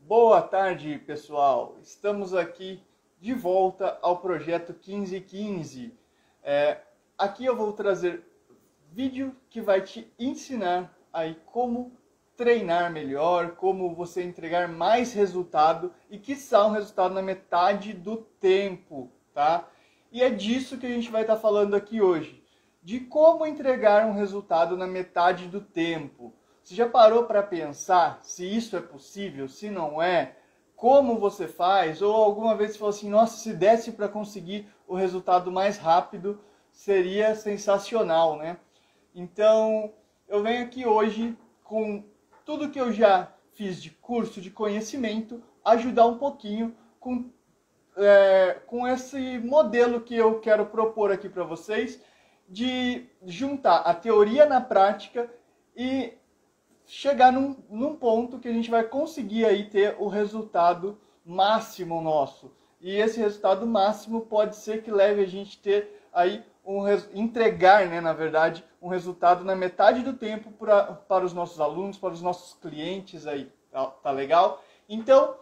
Boa tarde, pessoal. Estamos aqui de volta ao projeto 1515. Aqui eu vou trazer vídeo que vai te ensinar aí como treinar melhor, como você entregar mais resultado e quiçá um resultado na metade do tempo, tá? E é disso que a gente vai estar falando aqui hoje, de como entregar um resultado na metade do tempo. Você já parou para pensar se isso é possível, se não é? Como você faz? Ou alguma vez você falou assim, nossa, se desse para conseguir o resultado mais rápido, seria sensacional, né? Então, eu venho aqui hoje com tudo que eu já fiz de curso, de conhecimento, ajudar um pouquinho com esse modelo que eu quero propor aqui para vocês, de juntar a teoria na prática e chegar num ponto que a gente vai conseguir aí ter o resultado máximo nosso. E esse resultado máximo pode ser que leve a gente ter aí entregar, né, na verdade, um resultado na metade do tempo para os nossos alunos, para os nossos clientes aí. Tá legal? Então,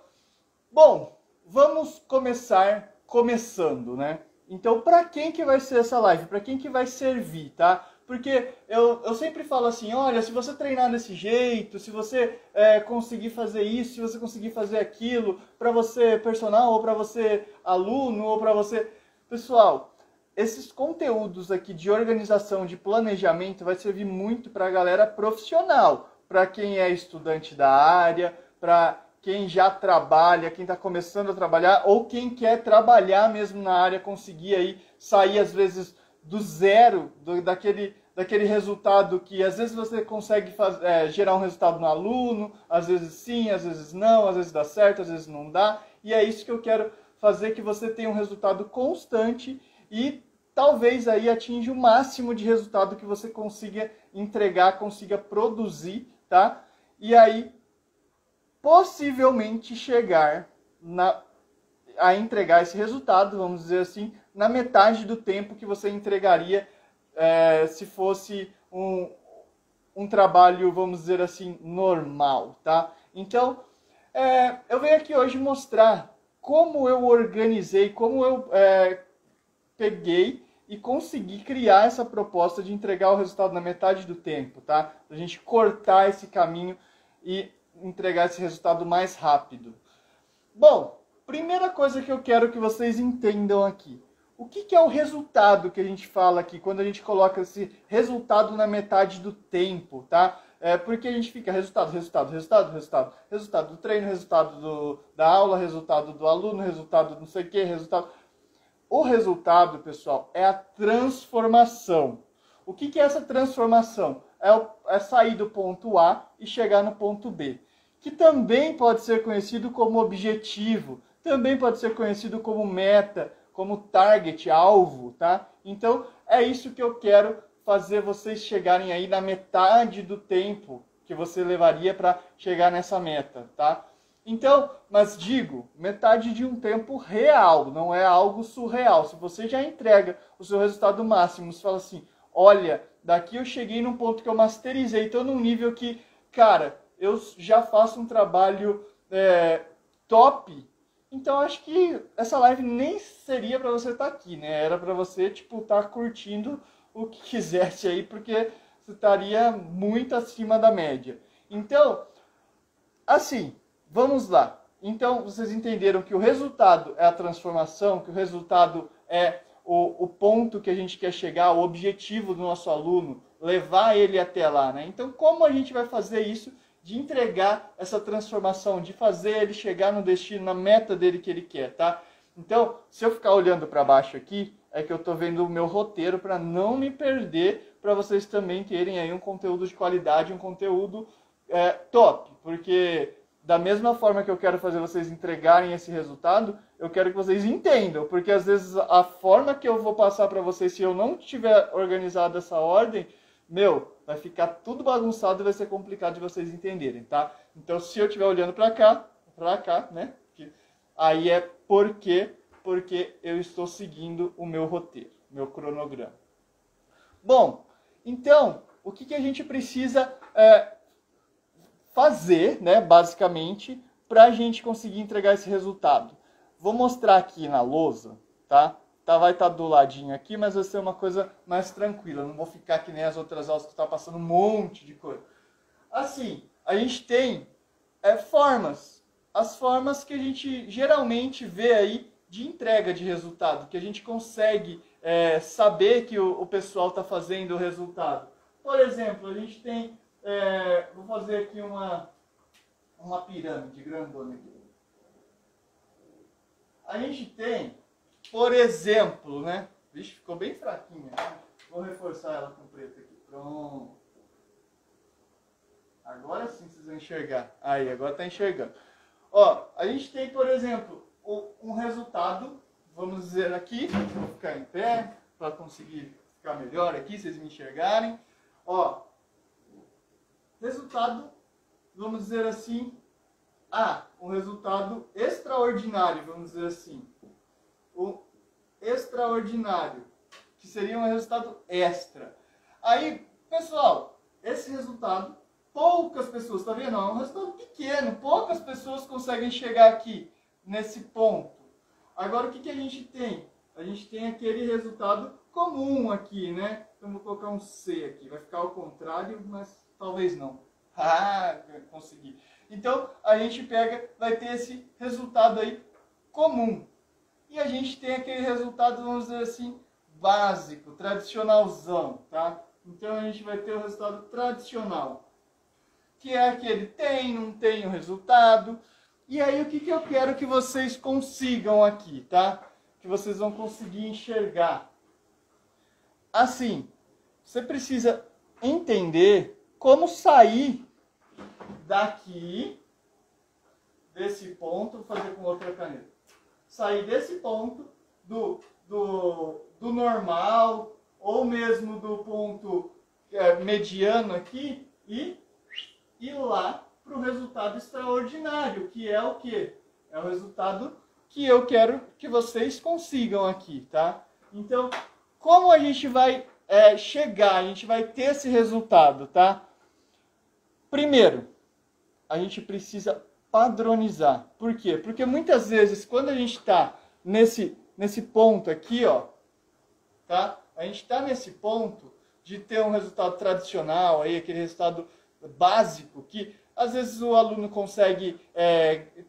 bom, vamos começar começando, né? Então, para quem que vai ser essa live? Para quem que vai servir, tá? Porque eu sempre falo assim, olha, se você treinar desse jeito, se você conseguir fazer isso, se você conseguir fazer aquilo, para você personal, ou para você aluno, ou para você... Pessoal, esses conteúdos aqui de organização, de planejamento, vai servir muito para a galera profissional, para quem é estudante da área, para quem já trabalha, quem está começando a trabalhar, ou quem quer trabalhar mesmo na área, conseguir aí sair às vezes do zero, daquele resultado que às vezes você consegue gerar um resultado no aluno, às vezes sim, às vezes não, às vezes dá certo, às vezes não dá. E é isso que eu quero fazer, que você tenha um resultado constante e talvez aí atinja o máximo de resultado que você consiga entregar, consiga produzir, tá? E aí possivelmente chegar a entregar esse resultado, vamos dizer assim, na metade do tempo que você entregaria se fosse um trabalho, vamos dizer assim, normal, tá? Então, eu venho aqui hoje mostrar como eu organizei, como eu peguei e consegui criar essa proposta de entregar o resultado na metade do tempo, tá? A gente cortar esse caminho e entregar esse resultado mais rápido. Bom, primeira coisa que eu quero que vocês entendam aqui. O que é o resultado que a gente fala aqui, quando a gente coloca esse resultado na metade do tempo, tá? Porque a gente fica resultado do treino, resultado da aula, resultado do aluno, resultado não sei o que, resultado... O resultado, pessoal, é a transformação. O que é essa transformação? É sair do ponto A e chegar no ponto B, que também pode ser conhecido como objetivo, também pode ser conhecido como meta, como target, alvo, tá? Então, é isso que eu quero fazer vocês chegarem aí na metade do tempo que você levaria para chegar nessa meta, tá? Então, mas digo, metade de um tempo real, não é algo surreal. Se você já entrega o seu resultado máximo, você fala assim, olha, daqui eu cheguei num ponto que eu masterizei, estou num nível que, cara, eu já faço um trabalho top. Então, acho que essa live nem seria para você estar aqui, né? Era para você, tipo, estar curtindo o que quisesse aí, porque você estaria muito acima da média. Então, assim, vamos lá. Então, vocês entenderam que o resultado é a transformação, que o resultado é o ponto que a gente quer chegar, o objetivo do nosso aluno, levar ele até lá, né? Então, como a gente vai fazer isso, de entregar essa transformação, de fazer ele chegar no destino, na meta dele que ele quer, tá? Então, se eu ficar olhando para baixo aqui, é que eu estou vendo o meu roteiro para não me perder, para vocês também terem aí um conteúdo de qualidade, um conteúdo top, porque da mesma forma que eu quero fazer vocês entregarem esse resultado, eu quero que vocês entendam, porque às vezes a forma que eu vou passar para vocês, se eu não tiver organizado essa ordem, vai ficar tudo bagunçado e vai ser complicado de vocês entenderem, tá? Então, se eu estiver olhando para cá, né? Aí é porque eu estou seguindo o meu roteiro, meu cronograma. Bom, então, o que a gente precisa fazer, né, basicamente, para a gente conseguir entregar esse resultado? Vou mostrar aqui na lousa, tá? Vai estar do ladinho aqui, mas vai ser uma coisa mais tranquila. Não vou ficar que nem as outras aulas que está passando um monte de coisa. Assim, a gente tem formas. As formas que a gente geralmente vê aí de entrega de resultado, que a gente consegue saber que o pessoal está fazendo o resultado. Por exemplo, a gente tem, vou fazer aqui uma pirâmide grandona aqui. A gente tem, por exemplo, né? Vixe, ficou bem fraquinha. Vou reforçar ela com preto aqui. Pronto. Agora sim vocês vão enxergar. Aí, agora está enxergando. Ó, a gente tem, por exemplo, um resultado, vamos dizer aqui, vou ficar em pé para conseguir ficar melhor aqui, vocês me enxergarem. Ó, resultado, vamos dizer assim, um resultado extraordinário, vamos dizer assim. O extraordinário, que seria um resultado extra. Aí, pessoal, esse resultado, poucas pessoas, tá vendo? É um resultado pequeno, poucas pessoas conseguem chegar aqui, nesse ponto. Agora, o que a gente tem? A gente tem aquele resultado comum aqui, né? Então, vou colocar um C aqui, vai ficar ao contrário, mas talvez não. Consegui. Então, a gente vai ter esse resultado aí comum. E a gente tem aquele resultado, vamos dizer assim, básico, tradicionalzão, tá? Então, a gente vai ter o resultado tradicional, que é aquele tem, não tem o resultado. E aí, o que eu quero que vocês consigam aqui, tá? Que vocês vão conseguir enxergar. Assim, você precisa entender como sair daqui, desse ponto, vou fazer com outra caneta. Sair desse ponto do normal, ou mesmo do ponto mediano aqui, e ir lá para o resultado extraordinário, que é o quê? É o resultado que eu quero que vocês consigam aqui, tá? Então, como a gente vai chegar, a gente vai ter esse resultado, tá? Primeiro, a gente precisa padronizar. Por quê? Porque muitas vezes, quando a gente está nesse ponto aqui, ó, tá? A gente está nesse ponto de ter um resultado tradicional, aí, aquele resultado básico, que às vezes o aluno consegue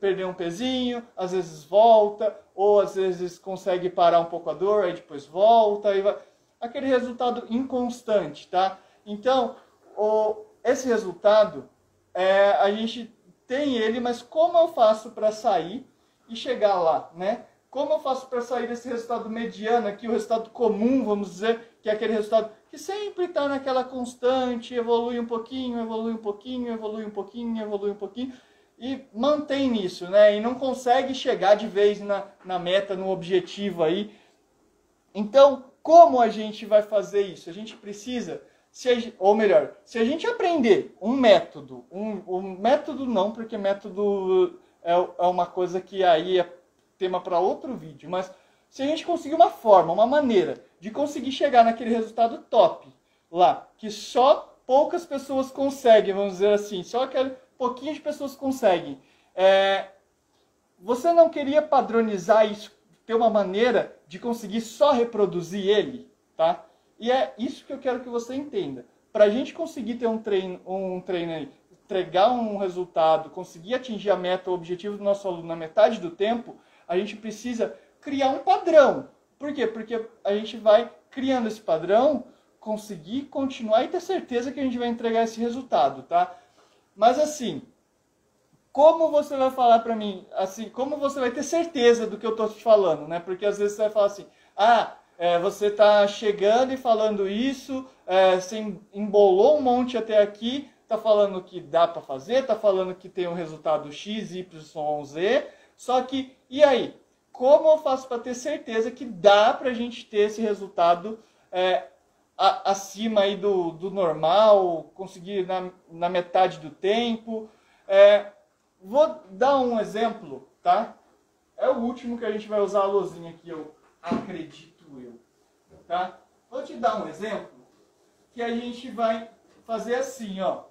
perder um pezinho, às vezes volta, ou às vezes consegue parar um pouco a dor, aí depois volta, aí vai. Aquele resultado inconstante, tá? Então, esse resultado, a gente tem ele, mas como eu faço para sair e chegar lá, né? Como eu faço para sair desse resultado mediano aqui, o resultado comum, vamos dizer, que é aquele resultado que sempre está naquela constante, evolui um pouquinho, evolui um pouquinho, evolui um pouquinho, evolui um pouquinho, e mantém nisso, né? E não consegue chegar de vez na meta, no objetivo aí. Então, como a gente vai fazer isso? A gente precisa, ou melhor, se a gente aprender um método, um método não, porque método é uma coisa que aí é tema para outro vídeo, mas se a gente conseguir uma forma, uma maneira de conseguir chegar naquele resultado top lá, que só poucas pessoas conseguem, vamos dizer assim, só aquele pouquinho de pessoas conseguem. Você não queria padronizar isso, ter uma maneira de conseguir só reproduzir ele, tá? E é isso que eu quero que você entenda. Para a gente conseguir ter um treino aí, entregar um resultado, conseguir atingir a meta, o objetivo do nosso aluno na metade do tempo, a gente precisa criar um padrão. Por quê? Porque a gente vai criando esse padrão, conseguir continuar e ter certeza que a gente vai entregar esse resultado, tá? Mas assim, como você vai falar para mim, assim, como você vai ter certeza do que eu estou te falando, né? Porque às vezes você vai falar assim, você está chegando e falando isso, você embolou um monte até aqui, está falando que dá para fazer, está falando que tem um resultado X, Y, Z, só que, e aí? Como eu faço para ter certeza que dá para a gente ter esse resultado acima aí do normal, conseguir na metade do tempo? Vou dar um exemplo, tá? É o último que a gente vai usar a luzinha aqui, eu acredito tá? Vou te dar um exemplo que a gente vai fazer assim, ó.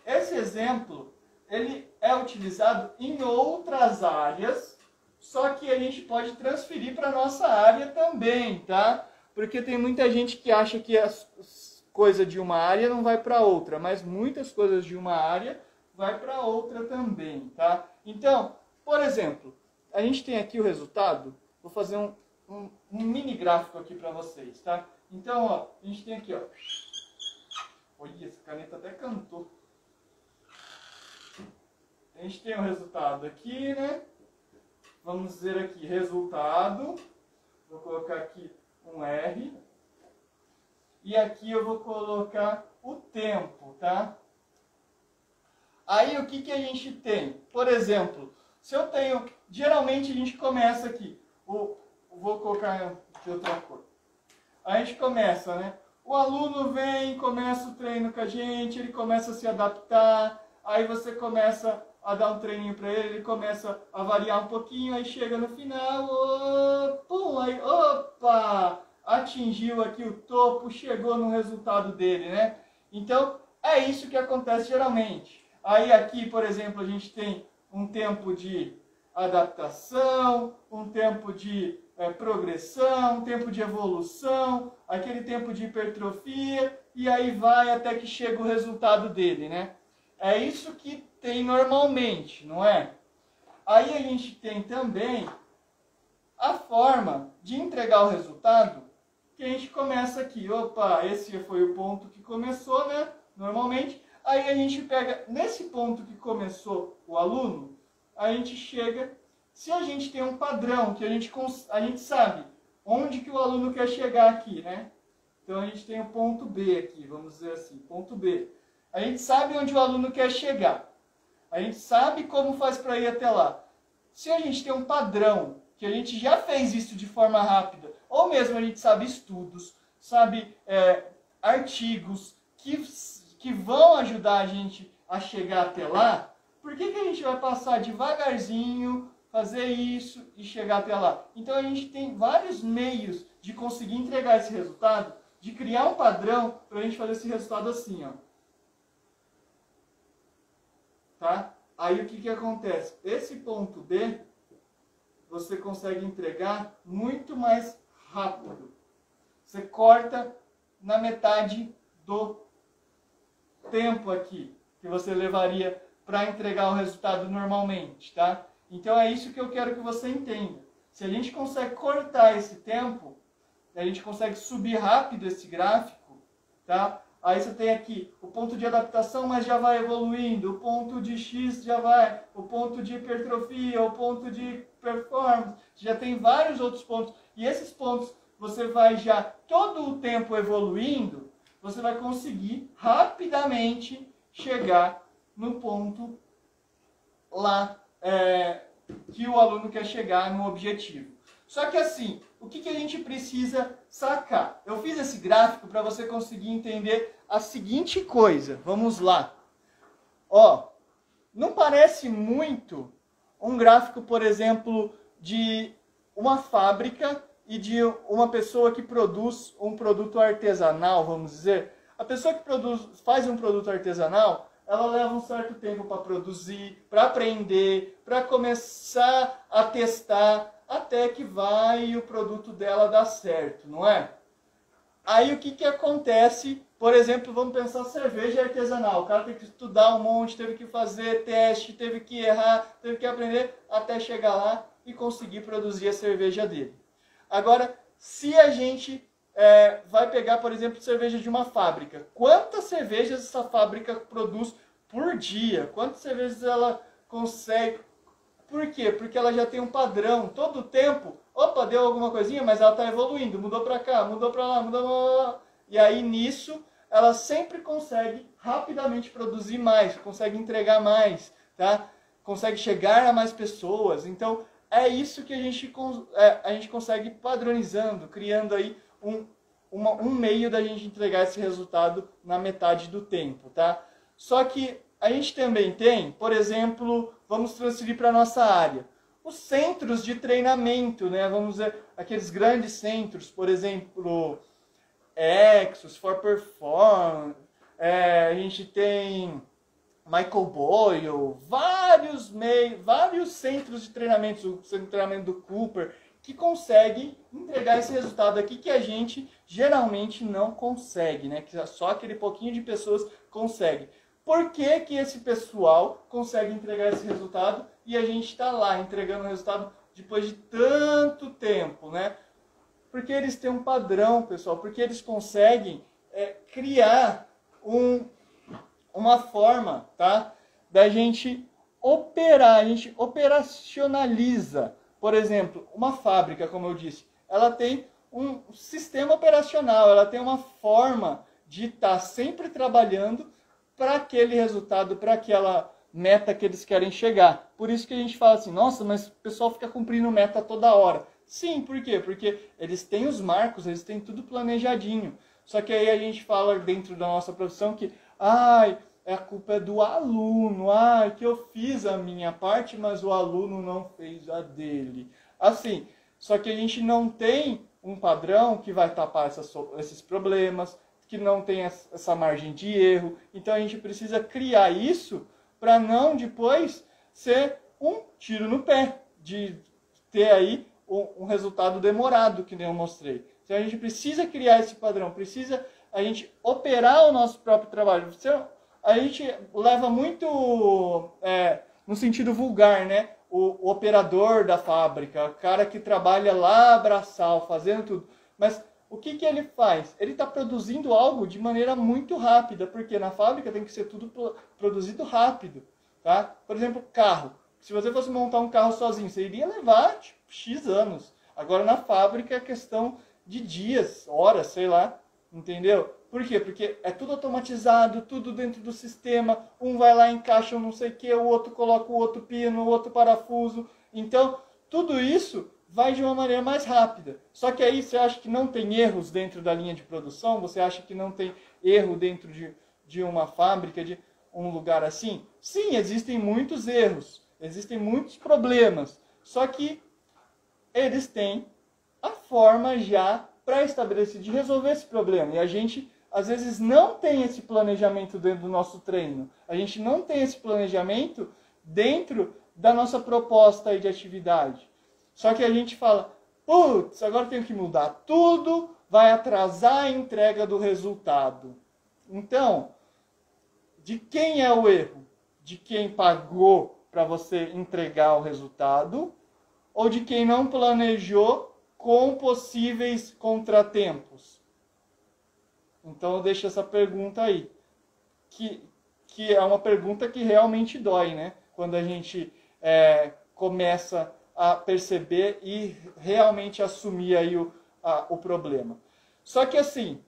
Esse exemplo ele é utilizado em outras áreas, só que a gente pode transferir para a nossa área também, tá? Porque tem muita gente que acha que as coisas de uma área não vai para outra, mas muitas coisas de uma área vai para outra também, tá? Então, por exemplo, a gente tem aqui o resultado, vou fazer um mini gráfico aqui para vocês, tá? Então, ó, a gente tem aqui, ó. Olha, essa caneta até cantou. A gente tem o resultado aqui, né? Vamos dizer aqui, resultado. Vou colocar aqui um R. E aqui eu vou colocar o tempo, tá? Aí o que a gente tem? Por exemplo, se eu tenho... Geralmente a gente começa aqui. Vou colocar de outra cor. A gente começa, né? O aluno vem, começa o treino com a gente, ele começa a se adaptar, aí você começa a dar um treininho para ele, ele começa a variar um pouquinho, aí chega no final, pum, aí, opa, atingiu aqui o topo, chegou no resultado dele, né? Então, é isso que acontece geralmente. Aí aqui, por exemplo, a gente tem um tempo de adaptação, um tempo de progressão, um tempo de evolução, aquele tempo de hipertrofia, e aí vai até que chega o resultado dele, né? É isso que tem normalmente, não é? Aí a gente tem também a forma de entregar o resultado, que a gente começa aqui. Opa, esse foi o ponto que começou, né? Normalmente. Aí a gente pega, nesse ponto que começou o aluno, a gente chega, se a gente tem um padrão, que a gente sabe onde que o aluno quer chegar aqui, né? Então a gente tem o ponto B aqui, vamos dizer assim, ponto B. A gente sabe onde o aluno quer chegar. A gente sabe como faz para ir até lá. Se a gente tem um padrão, que a gente já fez isso de forma rápida, ou mesmo a gente sabe estudos, sabe artigos que vão ajudar a gente a chegar até lá, por que a gente vai passar devagarzinho, fazer isso e chegar até lá? Então a gente tem vários meios de conseguir entregar esse resultado, de criar um padrão para a gente fazer esse resultado assim, ó. Tá? Aí o que acontece? Esse ponto B, você consegue entregar muito mais rápido. Você corta na metade do tempo aqui, que você levaria para entregar o resultado normalmente, tá? Então é isso que eu quero que você entenda. Se a gente consegue cortar esse tempo, a gente consegue subir rápido esse gráfico, tá? Aí você tem aqui o ponto de adaptação, mas já vai evoluindo, o ponto de X já vai, o ponto de hipertrofia, o ponto de performance, já tem vários outros pontos. E esses pontos você vai já todo o tempo evoluindo, você vai conseguir rapidamente chegar no ponto lá que o aluno quer chegar no objetivo. Só que assim, o que a gente precisa sacar? Eu fiz esse gráfico para você conseguir entender a seguinte coisa. Vamos lá. Ó, não parece muito um gráfico, por exemplo, de uma fábrica e de uma pessoa que produz um produto artesanal, vamos dizer. A pessoa que faz um produto artesanal, ela leva um certo tempo para produzir, para aprender, para começar a testar, até que vai o produto dela dar certo, não é? Aí o que acontece? Por exemplo, vamos pensar cerveja artesanal. O cara tem que estudar um monte, teve que fazer teste, teve que errar, teve que aprender até chegar lá e conseguir produzir a cerveja dele. Agora, se a gente vai pegar, por exemplo, cerveja de uma fábrica, quantas cervejas essa fábrica produz por dia? Quantas cervejas ela consegue? Por quê? Porque ela já tem um padrão. Todo o tempo, opa, deu alguma coisinha, mas ela está evoluindo. Mudou para cá, mudou para lá, mudou para lá. E aí, nisso, ela sempre consegue rapidamente produzir mais, consegue entregar mais, tá? Consegue chegar a mais pessoas. Então, é isso que a gente consegue padronizando, criando aí um meio da gente entregar esse resultado na metade do tempo, tá? Só que a gente também tem, por exemplo, vamos transferir para a nossa área, os centros de treinamento, né? Vamos dizer, aqueles grandes centros, por exemplo, Exos, For Performance, a gente tem Michael Boyle, vários centros de treinamento, o centro de treinamento do Cooper, que conseguem entregar esse resultado aqui que a gente geralmente não consegue, né? Que só aquele pouquinho de pessoas consegue. Por que que esse pessoal consegue entregar esse resultado e a gente está lá entregando o resultado depois de tanto tempo, né? Porque eles têm um padrão, pessoal, porque eles conseguem criar uma forma, tá, da gente operar, a gente operacionaliza. Por exemplo, uma fábrica, como eu disse, ela tem um sistema operacional, ela tem uma forma de estar sempre trabalhando para aquele resultado, para aquela meta que eles querem chegar. Por isso que a gente fala assim, nossa, mas o pessoal fica cumprindo meta toda hora. Sim, por quê? Porque eles têm os marcos, eles têm tudo planejadinho. Só que aí a gente fala dentro da nossa profissão que, a culpa é do aluno, que eu fiz a minha parte, mas o aluno não fez a dele. Assim, só que a gente não tem um padrão que vai tapar esses problemas, que não tem essa margem de erro. Então a gente precisa criar isso para não depois ser um tiro no pé, de ter aí um resultado demorado, que nem eu mostrei. Então a gente precisa criar esse padrão, precisa a gente operar o nosso próprio trabalho. A gente leva muito no sentido vulgar, né? O operador da fábrica, o cara que trabalha lá braçal, fazendo tudo. Mas o que que ele faz? Ele está produzindo algo de maneira muito rápida, porque na fábrica tem que ser tudo produzido rápido, tá? Por exemplo, carro. Se você fosse montar um carro sozinho, você iria levar tipo, X anos. Agora na fábrica é questão de dias, horas, sei lá, entendeu? Por quê? Porque é tudo automatizado, tudo dentro do sistema. Um vai lá, encaixa um não sei o que, o outro coloca o outro pino, o outro parafuso. Então, tudo isso vai de uma maneira mais rápida. Só que aí você acha que não tem erros dentro da linha de produção? Você acha que não tem erro dentro de uma fábrica, de um lugar assim? Sim, existem muitos erros, existem muitos problemas. Só que eles têm a forma já pré-estabelecida de resolver esse problema. E a gente, às vezes, não tem esse planejamento dentro do nosso treino. A gente não tem esse planejamento dentro da nossa proposta aí de atividade. Só que a gente fala, putz, agora tenho que mudar tudo, vai atrasar a entrega do resultado. Então, de quem é o erro? De quem pagou para você entregar o resultado? Ou de quem não planejou com possíveis contratempos? Então eu deixo essa pergunta aí, que é uma pergunta que realmente dói, né? Quando a gente começa a perceber e realmente assumir aí o problema. Só que assim,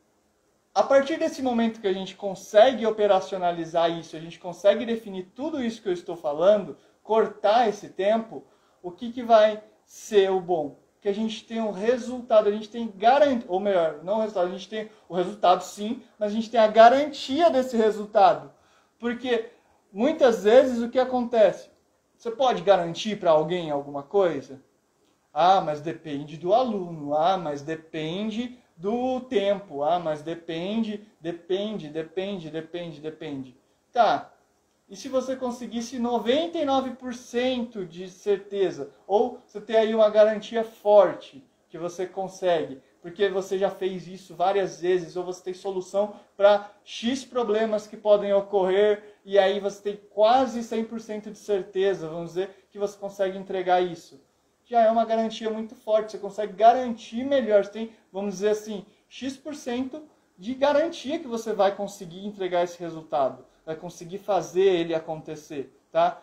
a partir desse momento que a gente consegue operacionalizar isso, a gente consegue definir tudo isso que eu estou falando, cortar esse tempo, o que vai ser o bom? Que a gente tem um resultado, a gente tem garantia, ou melhor, não o resultado, a gente tem o resultado sim, mas a gente tem a garantia desse resultado. Porque muitas vezes o que acontece? Você pode garantir para alguém alguma coisa? Mas depende do aluno. Mas depende do tempo. Mas depende. Tá. E se você conseguisse 99% de certeza? Ou você tem aí uma garantia forte que você consegue, porque você já fez isso várias vezes, ou você tem solução para X problemas que podem ocorrer, e aí você tem quase 100% de certeza, vamos dizer, que você consegue entregar isso. Já é uma garantia muito forte, você consegue garantir melhor, você tem, vamos dizer assim, X% de garantia que você vai conseguir entregar esse resultado, vai conseguir fazer ele acontecer, tá?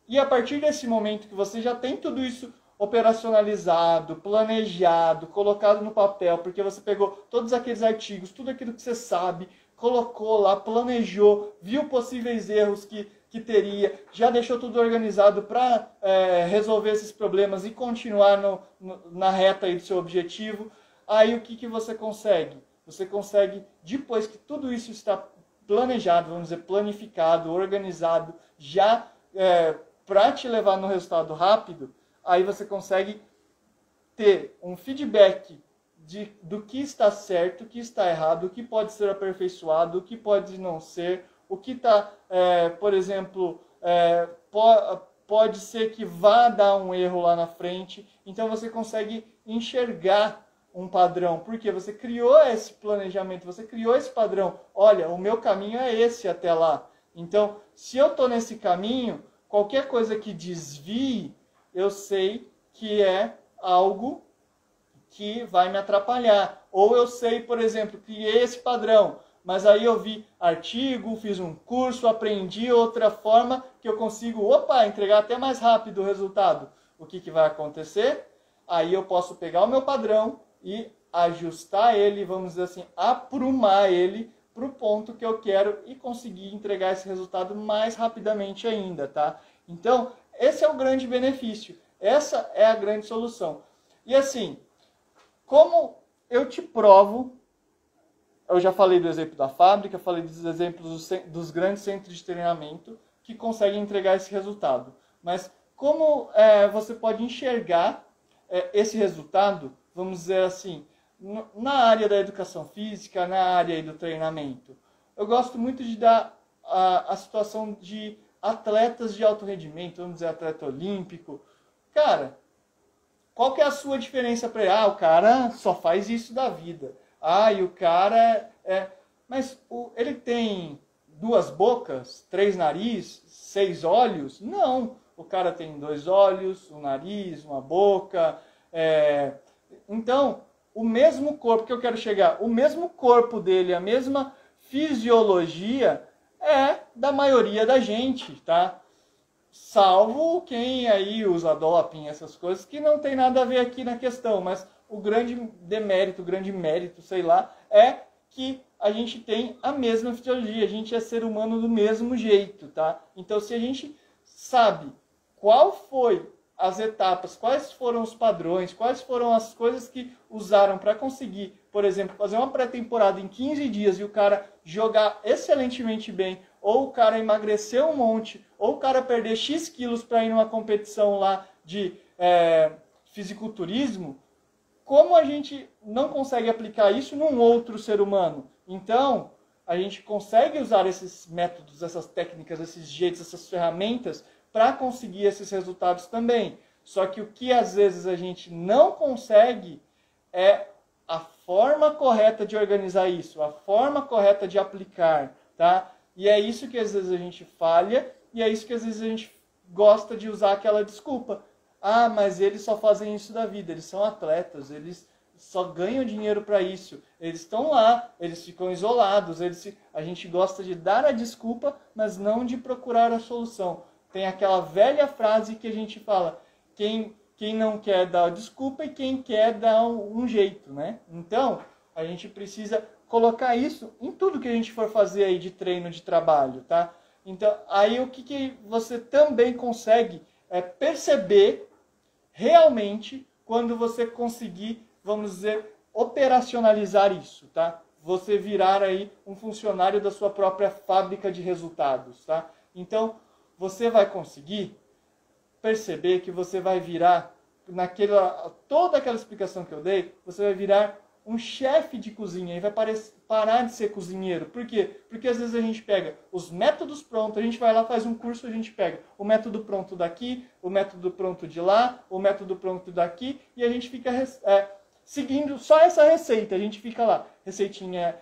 E a partir desse momento que você já tem tudo isso operacionalizado, planejado, colocado no papel, porque você pegou todos aqueles artigos, tudo aquilo que você sabe, colocou lá, planejou, viu possíveis erros que teria, já deixou tudo organizado para resolver esses problemas e continuar na reta aí do seu objetivo, aí o que você consegue? Você consegue, depois que tudo isso está planejado, vamos dizer, planificado, organizado, já para te levar no resultado rápido, aí você consegue ter um feedback do que está certo, o que está errado, o que pode ser aperfeiçoado, o que pode não ser, o que está, por exemplo, pode ser que vá dar um erro lá na frente. Então você consegue enxergar um padrão, porque você criou esse planejamento, você criou esse padrão. Olha, o meu caminho é esse até lá. Então, se eu estou nesse caminho, qualquer coisa que desvie, eu sei que é algo que vai me atrapalhar. Ou eu sei, por exemplo, criei esse padrão, mas aí eu vi artigo, fiz um curso, aprendi outra forma que eu consigo, entregar até mais rápido o resultado. O que vai acontecer? Aí eu posso pegar o meu padrão e ajustar ele, vamos dizer assim, aprumar ele para o ponto que eu quero e conseguir entregar esse resultado mais rapidamente ainda, tá? Então, esse é o grande benefício. Essa é a grande solução. E assim, como eu te provo, eu já falei do exemplo da fábrica, falei dos exemplos dos grandes centros de treinamento que conseguem entregar esse resultado. Mas como você pode enxergar esse resultado, vamos dizer assim, na área da educação física, na área do treinamento? Eu gosto muito de dar a situação de atletas de alto rendimento, vamos dizer, atleta olímpico. Cara, qual que é a sua diferença para ele? O cara só faz isso da vida. E o cara Mas ele tem 2 bocas, 3 narizes, 6 olhos? Não. O cara tem 2 olhos, um nariz, uma boca. Então, o mesmo corpo que eu quero chegar, o mesmo corpo dele, a mesma fisiologia é da maioria da gente, tá? Salvo quem aí usa doping, essas coisas, que não tem nada a ver aqui na questão, mas o grande demérito, o grande mérito, sei lá, é que a gente tem a mesma fisiologia, a gente é ser humano do mesmo jeito, tá? Então, se a gente sabe qual foi as etapas, quais foram os padrões, quais foram as coisas que usaram para conseguir, por exemplo, fazer uma pré-temporada em 15 dias e o cara jogar excelentemente bem, ou o cara emagrecer um monte, ou o cara perder X quilos para ir numa competição lá de fisiculturismo, como a gente não consegue aplicar isso num outro ser humano? Então, a gente consegue usar esses métodos, essas técnicas, esses jeitos, essas ferramentas para conseguir esses resultados também. Só que o que às vezes a gente não consegue é a forma correta de organizar isso, a forma correta de aplicar, tá? E é isso que às vezes a gente falha, e é isso que às vezes a gente gosta de usar aquela desculpa. Mas eles só fazem isso da vida, eles são atletas, eles só ganham dinheiro para isso, eles estão lá, eles ficam isolados, a gente gosta de dar a desculpa, mas não de procurar a solução. Tem aquela velha frase que a gente fala, quem não quer dar a desculpa e quem quer dar um jeito, né? Então, a gente precisa colocar isso em tudo que a gente for fazer aí de treino, de trabalho, tá? Então, aí o que você também consegue perceber realmente quando você conseguir, vamos dizer, operacionalizar isso, tá? Você virar aí um funcionário da sua própria fábrica de resultados, tá? Então, você vai conseguir perceber que você vai virar, toda aquela explicação que eu dei, você vai virar um chefe de cozinha e vai parar de ser cozinheiro. Por quê? Porque às vezes a gente pega os métodos prontos, a gente vai lá, faz um curso, a gente pega o método pronto daqui, o método pronto de lá, o método pronto daqui, e a gente fica seguindo só essa receita. A gente fica lá, receitinha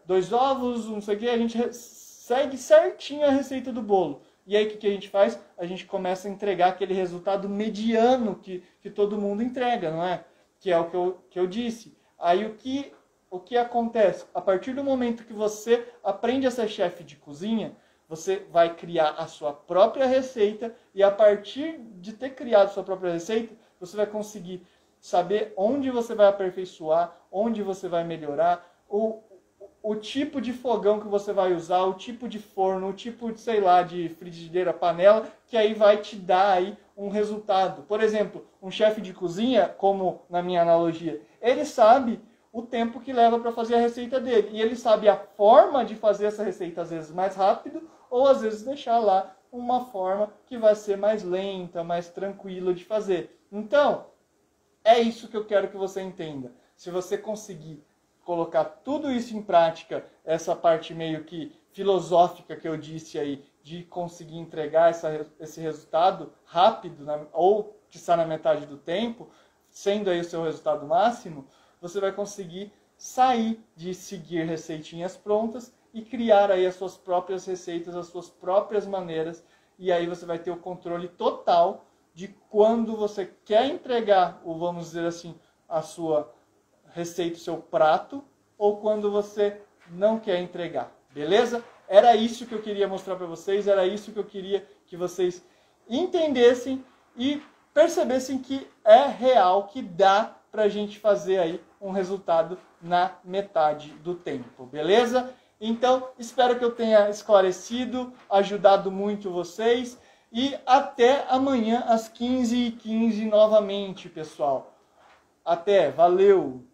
2 ovos, não sei o que, a gente segue certinho a receita do bolo. E aí o que a gente faz? A gente começa a entregar aquele resultado mediano que todo mundo entrega, não é? Que é o que eu disse. Aí o que acontece? A partir do momento que você aprende a ser chefe de cozinha, você vai criar a sua própria receita e a partir de ter criado a sua própria receita, você vai conseguir saber onde você vai aperfeiçoar, onde você vai melhorar, o tipo de fogão que você vai usar, o tipo de forno, o tipo de, sei lá, de frigideira, panela, que aí vai te dar aí um resultado. Por exemplo, um chefe de cozinha, como na minha analogia, ele sabe o tempo que leva para fazer a receita dele. E ele sabe a forma de fazer essa receita, às vezes mais rápido, ou às vezes deixar lá uma forma que vai ser mais lenta, mais tranquila de fazer. Então, é isso que eu quero que você entenda. Se você conseguir colocar tudo isso em prática, essa parte meio que filosófica que eu disse aí, de conseguir entregar esse resultado rápido, ou que está na metade do tempo, sendo aí o seu resultado máximo, você vai conseguir sair de seguir receitinhas prontas e criar aí as suas próprias receitas, as suas próprias maneiras, e aí você vai ter o controle total de quando você quer entregar, ou vamos dizer assim, a sua receita, o seu prato, ou quando você não quer entregar, beleza? Era isso que eu queria mostrar para vocês, era isso que eu queria que vocês entendessem e percebessem que é real, que dá para a gente fazer aí um resultado na metade do tempo, beleza? Então, espero que eu tenha esclarecido, ajudado muito vocês, e até amanhã às 15h15 novamente, pessoal. Até, valeu!